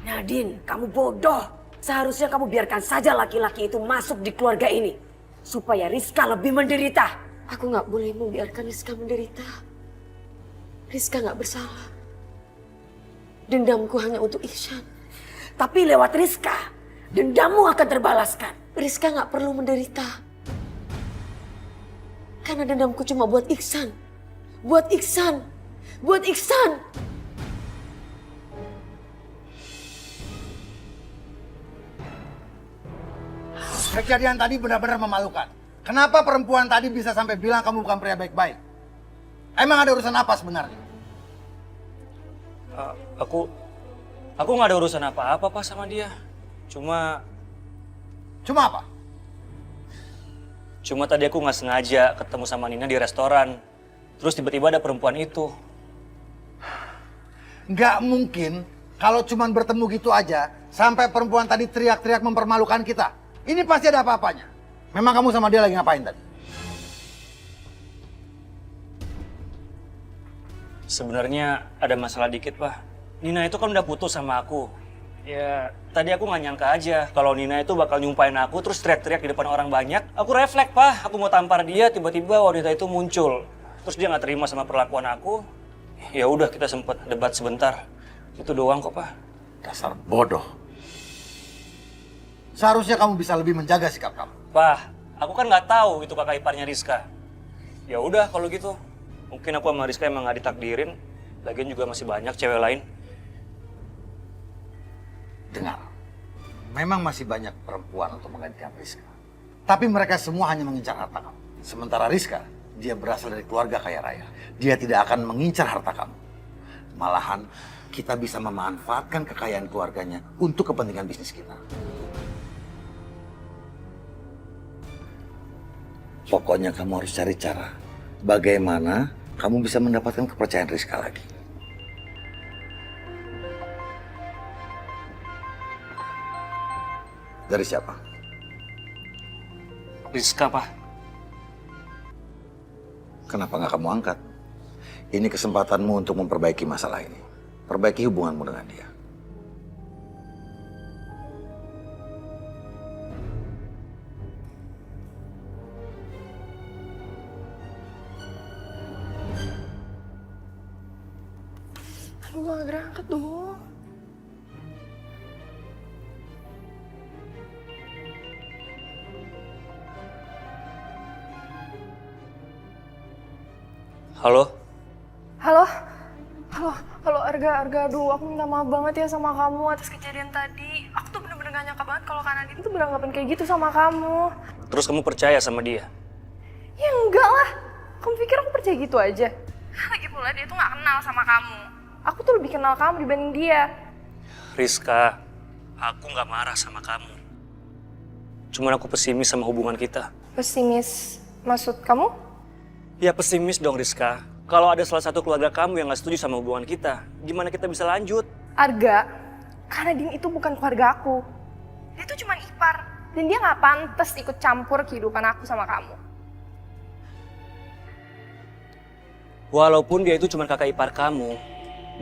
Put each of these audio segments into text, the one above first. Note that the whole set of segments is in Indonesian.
Nadine, kamu bodoh. Seharusnya kamu biarkan saja laki-laki itu masuk di keluarga ini. Supaya Rizka lebih menderita. Aku gak boleh membiarkan Rizka menderita. Rizka gak bersalah. Dendamku hanya untuk Ihsan. Tapi lewat Rizka, dendammu akan terbalaskan. Rizka gak perlu menderita. Karena dendamku cuma buat Ihsan. Buat Ihsan. Buat Ihsan. Kejadian tadi benar-benar memalukan. Kenapa perempuan tadi bisa sampai bilang kamu bukan pria baik-baik? Emang ada urusan apa sebenarnya? Aku nggak ada urusan apa-apa Pak sama dia. Cuma apa? Cuma tadi aku nggak sengaja ketemu sama Nina di restoran. Terus tiba-tiba ada perempuan itu. Nggak mungkin kalau cuman bertemu gitu aja sampai perempuan tadi teriak-teriak mempermalukan kita. Ini pasti ada apa-apanya. Memang kamu sama dia lagi ngapain tadi? Sebenarnya ada masalah dikit Pak. Nina itu kan udah putus sama aku. Ya tadi aku nggak nyangka aja kalau Nina itu bakal nyumpain aku terus teriak-teriak di depan orang banyak. Aku refleks Pak, aku mau tampar dia, tiba-tiba wanita itu muncul. Terus dia nggak terima sama perlakuan aku. Ya udah kita sempet debat sebentar. Itu doang kok Pak. Dasar bodoh. Seharusnya kamu bisa lebih menjaga sikap kamu. Pak, aku kan nggak tahu itu kakak iparnya Rizka. Ya udah kalau gitu, mungkin aku sama Rizka emang nggak ditakdirin. Lagian juga masih banyak cewek lain. Dengar, memang masih banyak perempuan untuk menggantikan Rizka. Tapi mereka semua hanya mengincar harta kamu. Sementara Rizka, dia berasal dari keluarga kaya raya. Dia tidak akan mengincar harta kamu. Malahan, kita bisa memanfaatkan kekayaan keluarganya untuk kepentingan bisnis kita. Pokoknya kamu harus cari cara bagaimana kamu bisa mendapatkan kepercayaan Rizka lagi. Dari siapa? Rizka, Pak. Kenapa nggak kamu angkat? Ini kesempatanmu untuk memperbaiki masalah ini. Perbaiki hubunganmu dengan dia. Aduh, gak berangkat dong. Halo? Halo? Halo Arga, aduh aku minta maaf banget ya sama kamu atas kejadian tadi. Aku tuh bener-bener gak nyangka banget kalau Kak Nadine tuh beranggapan kayak gitu sama kamu. Terus kamu percaya sama dia? Ya enggak lah, kamu pikir aku percaya gitu aja? Lagi pula dia tuh gak kenal sama kamu. Aku tuh lebih kenal kamu dibanding dia. Rizka, aku nggak marah sama kamu. Cuman aku pesimis sama hubungan kita. Pesimis? Maksud kamu? Ya pesimis dong Rizka. Kalau ada salah satu keluarga kamu yang nggak setuju sama hubungan kita, gimana kita bisa lanjut? Arga, Kak Nadine itu bukan keluarga aku. Dia tuh cuma ipar. Dan dia gak pantas ikut campur kehidupan aku sama kamu. Walaupun dia itu cuma kakak ipar kamu,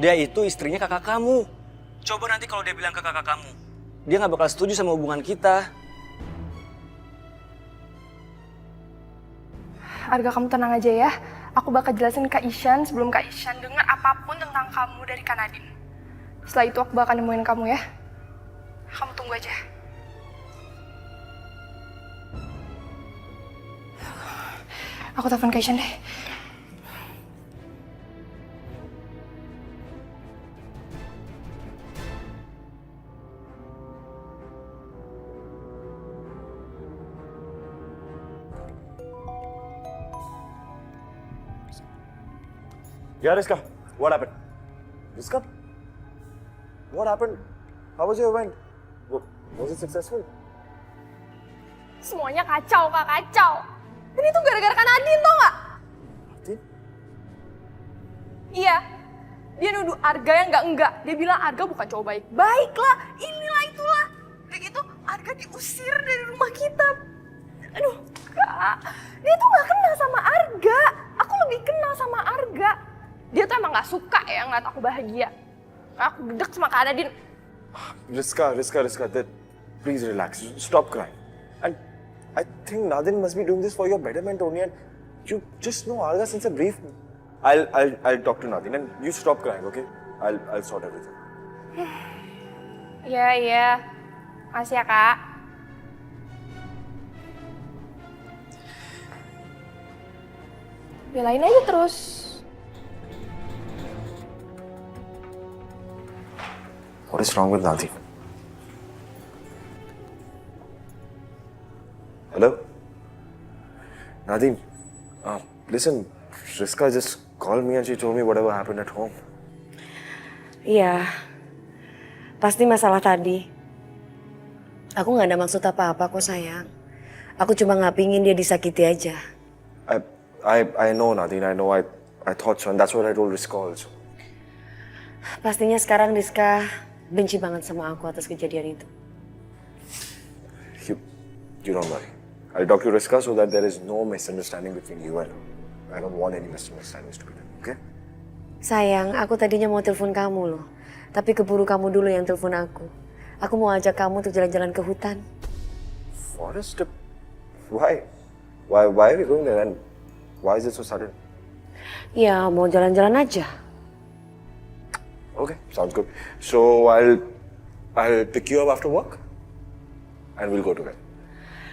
dia itu istrinya kakak kamu. Coba nanti kalau dia bilang ke kakak kamu, dia nggak bakal setuju sama hubungan kita. Arga, kamu tenang aja ya. Aku bakal jelasin ke Ihsan sebelum Kak Ihsan dengar apapun tentang kamu dari Kak Nadine. Setelah itu aku bakal nemuin kamu ya. Kamu tunggu aja. Aku telepon Kak Ihsan deh. Yeah, Rizka, what happened? Rizka? What happened? How was your event? Was it successful? Semuanya kacau, Kak, kacau. Dan itu gara-gara Kak Nadine, tau gak? Nadine? Iya. Dia nuduh Arga yang enggak. Dia bilang Arga bukan cowok baik-baik lah. Inilah itulah. Udah gitu, Arga diusir dari rumah kita. Aduh, Kak. Dia tuh gak kenal sama Arga. Aku lebih kenal sama Arga. Dia tuh emang gak suka ya ngeliat aku bahagia. Aku gedek sama Kak Nadine. Riska, please relax. Stop crying. And I think Nadin must be doing this for your betterment only. And you just know Alga since a brief. I'll talk to Nadin and you stop crying, okay? I'll sort everything. Iya. Makasih ya, Kak. Belain aja terus. What is wrong with Nadin? Hello? Nadin, listen, Riska just called me and she told me whatever happened at home. Iya, pasti masalah tadi. Aku nggak ada maksud apa-apa kok sayang. Aku cuma nggak pingin dia disakiti aja. I know Nadin, I know. I thought so and that's what I told Riska also. Pastinya sekarang Rizka benci banget sama aku atas kejadian itu. You don't worry. I'll talk to Riska so that there is no misunderstanding between you and her. I don't want any misunderstandings to be done, okay? Sayang, aku tadinya mau telepon kamu loh. Tapi keburu kamu dulu yang telepon aku. Aku mau ajak kamu untuk jalan-jalan ke hutan. Forest trip? Why? Why are we going there and why is it so sudden? Ya, mau jalan-jalan aja. Okay, sounds good. So I'll pick you up after work and we'll go together.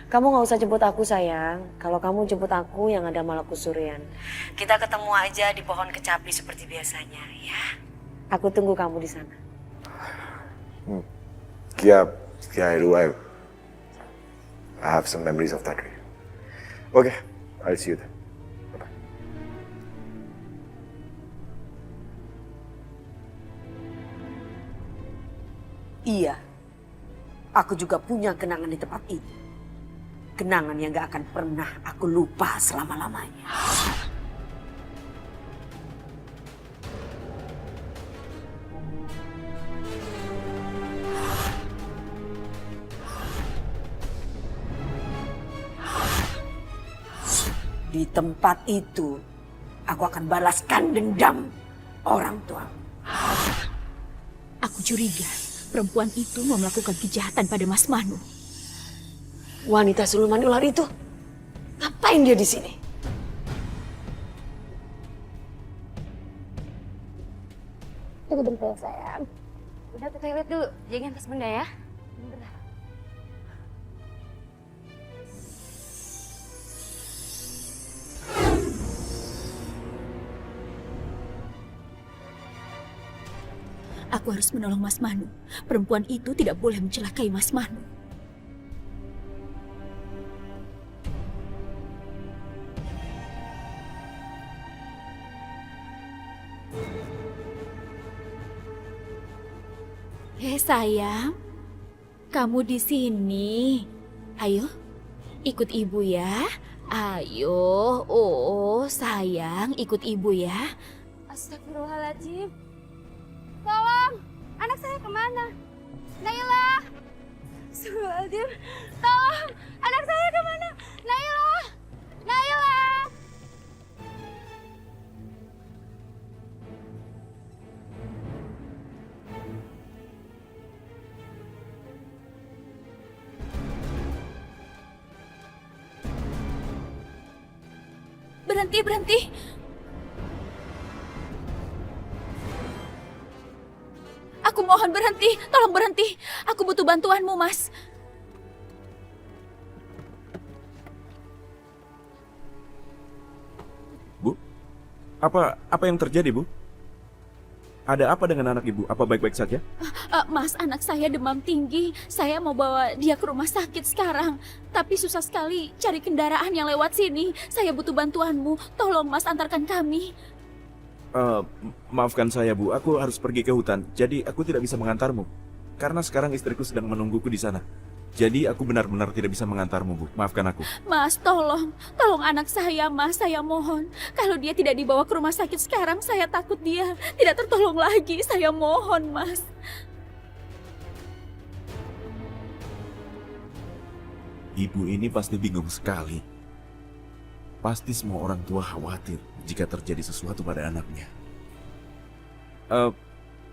Kamu nggak usah jemput aku sayang. Kalau kamu jemput aku yang ada malah kusurian. Kita ketemu aja di pohon kecapi seperti biasanya, ya. Aku tunggu kamu di sana. Yeah, I do. I have some memories of that day. Okay, I'll see you then. Bye-bye. Iya, aku juga punya kenangan di tempat ini. Kenangan yang gak akan pernah aku lupa selama-lamanya. Di tempat itu, aku akan balaskan dendam orang tua. Aku curiga perempuan itu mau melakukan kejahatan pada Mas Manu. Wanita siluman ular itu, ngapain dia di sini? Tunggu bentar sayang. Udah ke toilet dulu, jagain tas benda ya. Bentar. Aku harus menolong Mas Manu. Perempuan itu tidak boleh mencelakai Mas Manu. Sayang, kamu di sini. Ayo, ikut ibu ya. Ayo, oh sayang, ikut ibu ya. Astagfirullahaladzim. Tolong, anak saya kemana? Naila. Astagfirullahaladzim. Tolong, anak saya kemana? Naila. Naila. Berhenti, berhenti. Aku mohon berhenti, tolong berhenti. Aku butuh bantuanmu, Mas. Bu, apa yang terjadi, Bu? Ada apa dengan anak Ibu? Apa baik-baik saja? Mas, anak saya demam tinggi. Saya mau bawa dia ke rumah sakit sekarang. Tapi susah sekali cari kendaraan yang lewat sini. Saya butuh bantuanmu. Tolong, Mas, antarkan kami. Maafkan saya, Bu. Aku harus pergi ke hutan. Jadi aku tidak bisa mengantarmu. Karena sekarang istriku sedang menungguku di sana. Jadi aku benar-benar tidak bisa mengantarmu, Bu. Maafkan aku. Mas, tolong. Tolong anak saya, Mas. Saya mohon. Kalau dia tidak dibawa ke rumah sakit sekarang, saya takut dia tidak tertolong lagi. Saya mohon, Mas. Ibu ini pasti bingung sekali. Pasti semua orang tua khawatir jika terjadi sesuatu pada anaknya.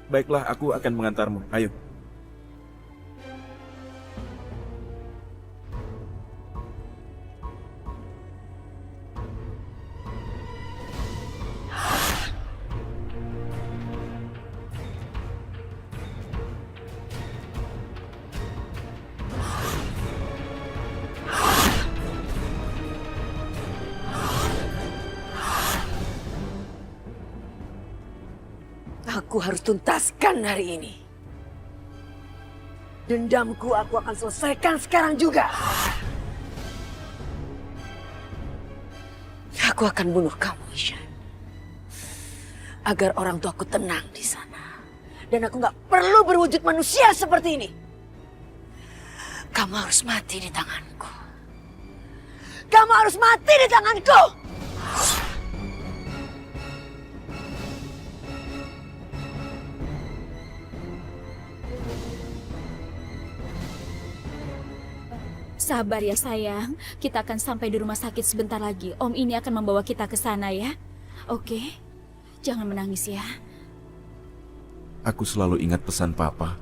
Baiklah, aku akan mengantarmu. Ayo. Aku harus tuntaskan hari ini. Dendamku aku akan selesaikan sekarang juga. Aku akan bunuh kamu, Ishan. Agar orang tuaku tenang di sana. Dan aku gak perlu berwujud manusia seperti ini. Kamu harus mati di tanganku. Kamu harus mati di tanganku! Sabar ya sayang, kita akan sampai di rumah sakit sebentar lagi. Om ini akan membawa kita ke sana ya. Oke, jangan menangis ya. Aku selalu ingat pesan Papa.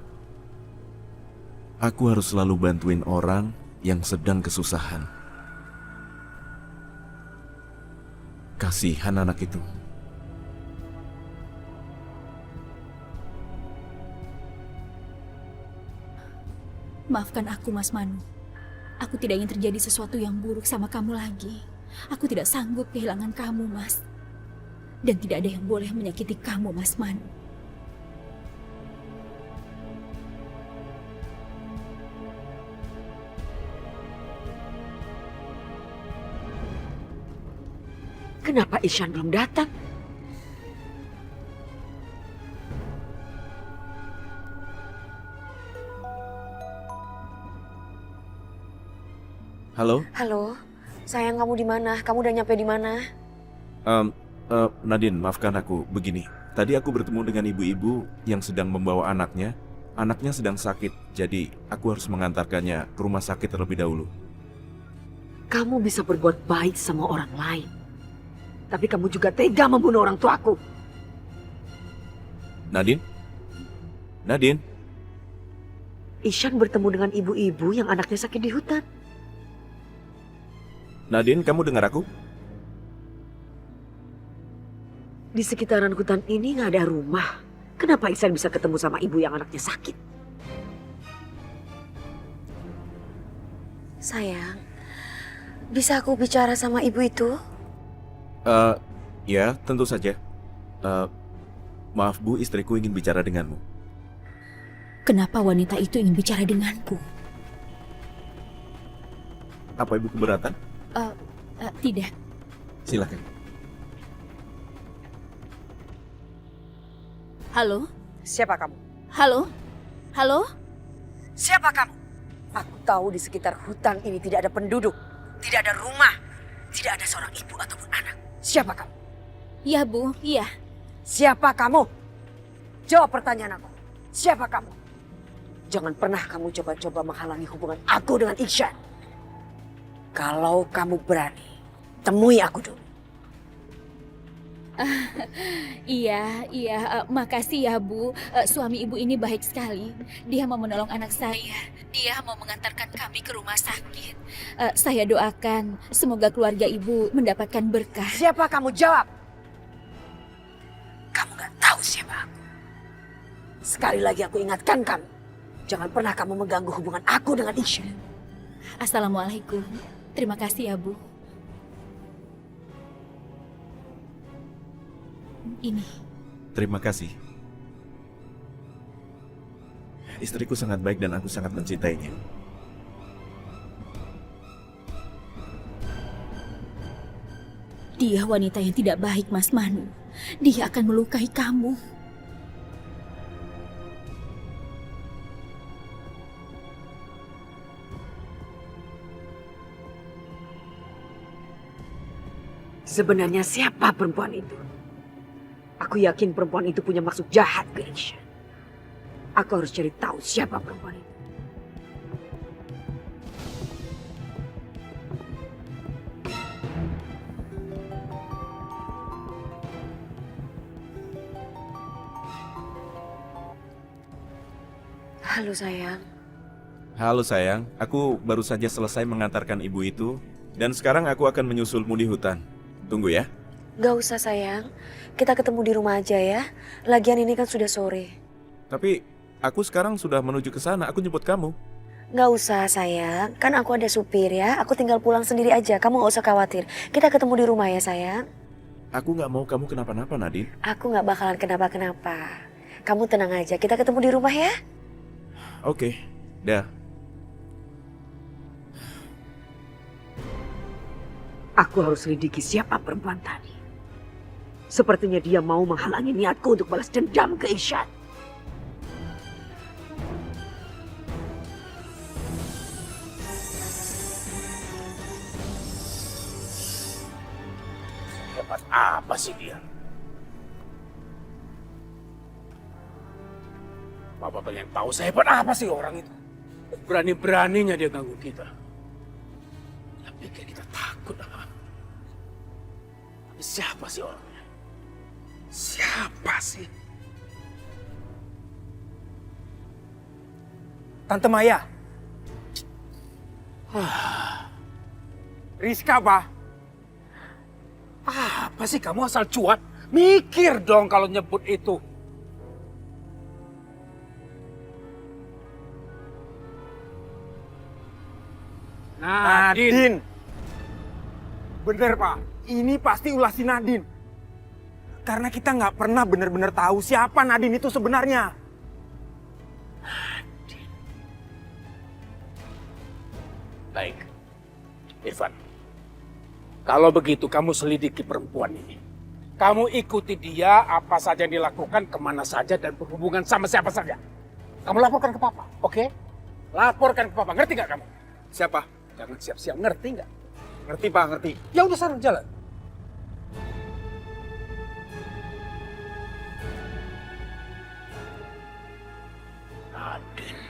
Aku harus selalu bantuin orang yang sedang kesusahan. Kasihan anak itu. Maafkan aku, Mas Manu. Aku tidak ingin terjadi sesuatu yang buruk sama kamu lagi. Aku tidak sanggup kehilangan kamu, Mas. Dan tidak ada yang boleh menyakiti kamu, Mas Manu. Kenapa Ishan belum datang? Halo? Halo, sayang kamu di mana? Kamu udah nyampe di mana? Nadine, maafkan aku. Begini, tadi aku bertemu dengan ibu-ibu yang sedang membawa anaknya. Anaknya sedang sakit, jadi aku harus mengantarkannya ke rumah sakit terlebih dahulu. Kamu bisa berbuat baik sama orang lain. Tapi kamu juga tega membunuh orang tuaku. Nadine? Nadine? Ishan bertemu dengan ibu-ibu yang anaknya sakit di hutan. Nadine, kamu dengar aku? Di sekitaran hutan ini nggak ada rumah. Kenapa Ihsan bisa ketemu sama ibu yang anaknya sakit? Sayang, bisa aku bicara sama ibu itu? Ya, tentu saja. Maaf Bu, istriku ingin bicara denganmu. Kenapa wanita itu ingin bicara denganku? Apa Ibu keberatan? Tidak. Silakan. Halo? Siapa kamu? Halo? Halo? Siapa kamu? Aku tahu di sekitar hutan ini tidak ada penduduk, tidak ada rumah, tidak ada seorang ibu ataupun anak. Siapa kamu? Ya Bu, iya. Siapa kamu? Jawab pertanyaan aku. Siapa kamu? Jangan pernah kamu coba-coba menghalangi hubungan aku dengan Ihsan. Kalau kamu berani, temui aku dulu. Iya, makasih ya Bu. Suami Ibu ini baik sekali. Dia mau menolong anak saya. Dia mau mengantarkan kami ke rumah sakit. Saya doakan semoga keluarga Ibu mendapatkan berkah. Siapa kamu? Jawab. Kamu gak tahu siapa aku. Sekali lagi aku ingatkan kamu. Jangan pernah kamu mengganggu hubungan aku dengan Ihsan. Assalamualaikum. Terima kasih ya Bu. Ini. Terima kasih. Istriku sangat baik dan aku sangat mencintainya. Dia wanita yang tidak baik, Mas Manu. Dia akan melukai kamu. Sebenarnya siapa perempuan itu? Aku yakin perempuan itu punya maksud jahat ke Ihsan. Aku harus cari tahu siapa perempuan itu. Halo sayang. Halo sayang, aku baru saja selesai mengantarkan ibu itu dan sekarang aku akan menyusulmu di hutan. Tunggu ya. Gak usah sayang, kita ketemu di rumah aja ya. Lagian ini kan sudah sore. Tapi aku sekarang sudah menuju ke sana, aku jemput kamu. Gak usah sayang, kan aku ada supir ya. Aku tinggal pulang sendiri aja, kamu gak usah khawatir. Kita ketemu di rumah ya sayang. Aku nggak mau kamu kenapa-napa, Nadine. Aku gak bakalan kenapa-kenapa. Kamu tenang aja, kita ketemu di rumah ya. Oke, dah. Aku harus selidiki siapa perempuan tadi. Sepertinya dia mau menghalangi niatku untuk balas dendam ke Ishan. Hebat apa sih dia? Papa pengen tahu sehebat apa sih orang itu. Berani-beraninya dia ganggu kita. Dia pikir kita takut apa? Tapi siapa sih orangnya? Siapa sih? Tante Maya. Rizka, Pak. Apa sih kamu asal cuat? Mikir dong kalau nyebut itu. Nadine. Bener, Pak. Ini pasti ulah si Nadine. Karena kita nggak pernah benar-benar tahu siapa Nadine itu sebenarnya. Nadine. Baik. Irfan. Kalau begitu kamu selidiki perempuan ini. Kamu ikuti dia apa saja yang dilakukan, kemana saja, dan berhubungan sama siapa saja. Kamu laporkan ke Papa, oke? Laporkan ke Papa, ngerti nggak kamu? Siapa? Jangan siap-siap, ngerti nggak? Ngerti, Pak, ngerti. Ya udah sana, jalan. Nadine,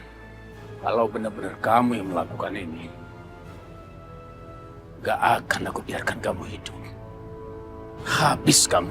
kalau benar-benar kamu yang melakukan ini, gak akan aku biarkan kamu hidup. Habis kamu.